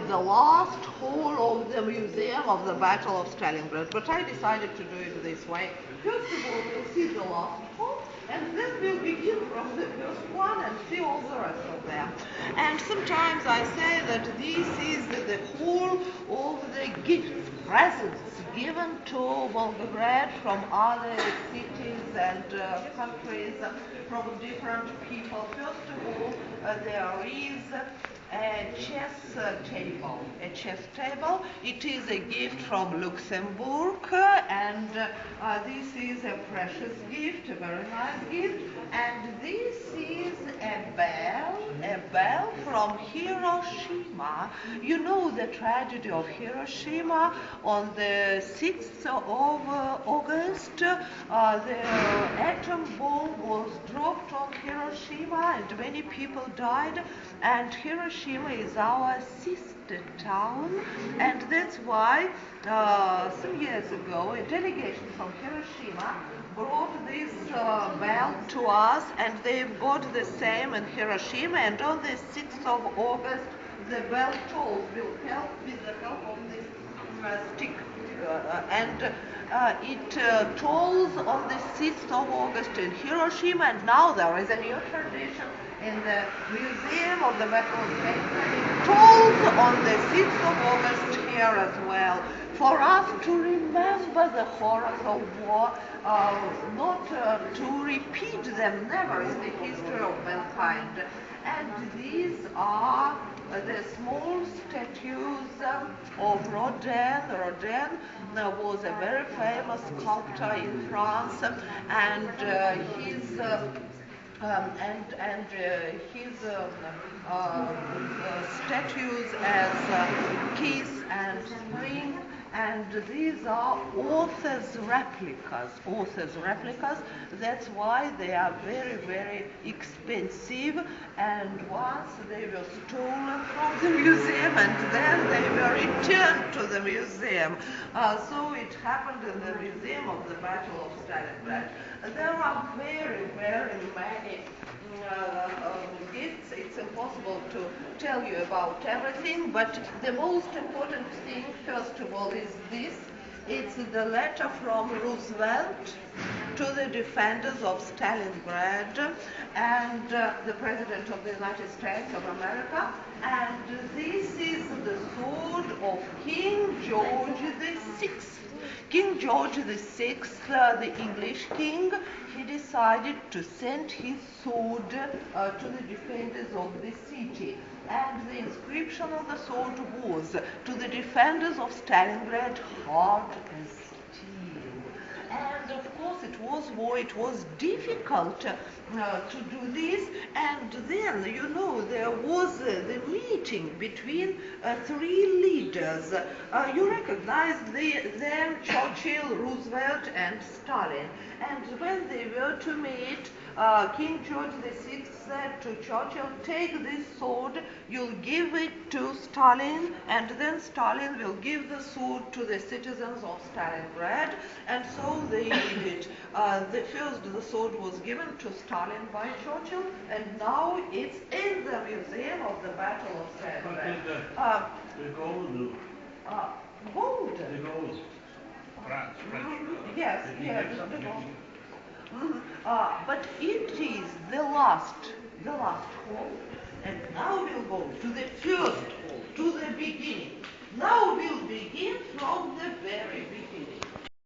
the last hall of the Museum of the Battle of Stalingrad. But I decided to do it this way. First of all, we'll see the last hall, and then we'll begin from the first one and see all the rest of them. And sometimes I say that this is the hall of the gifts, presents given to Volgograd from other cities and countries, from different people. First of all, there is a chess table. A chess table. It is a gift from Luxembourg, and this is a precious gift, a very nice gift. And this is a bell from Hiroshima. You know the tragedy of Hiroshima. On the 6th of August, the atom bomb was dropped on Hiroshima, and many people died. And Hiroshima is our sister town, and that's why some years ago a delegation from Hiroshima brought this bell to us, and they've got the same in Hiroshima. And on the 6th of August, the bell tolls will help with the help of this stick, and it tolls on the 6th of August in Hiroshima. And now there is a new tradition in the Museum of the Battle of Stalingrad. It tolls on the 6th of August here as well, for us to remember the horrors of war, not to repeat them never in the history of mankind. And these are the small statues of Rodin. Rodin was a very famous sculptor in France, and his statues as Kiss and Spring, and these are authors' replicas. That's why they are very, very expensive, and once they were stolen from the museum, and then they were returned to the museum. So it happened in the Museum of the Battle of Stalingrad. There are very, very many gifts. It's impossible to tell you about everything, but the most important thing, first of all, is this. It's the letter from Roosevelt to the defenders of Stalingrad and the President of the United States of America. And this is the sword of King George VI. King George VI, the English king, he decided to send his sword to the defenders of the city. And the inscription on the sword was, "To the defenders of Stalingrad, hard as steel." And of course it was war, it was difficult to do this. And then, you know, there was the meeting between three leaders. You recognize them, Churchill, Roosevelt, and Stalin. And when they were to meet, King George VI said to Churchill, "Take this sword, you'll give it to Stalin, and then Stalin will give the sword to the citizens of Stalingrad." And so they did it. The sword was given to Stalin by Churchill, and now it's in the Museum of the Battle of Stalingrad. The gold. Gold? The gold. France. Yes, the gold. But it is the last hall, and now we'll go to the first hall, to the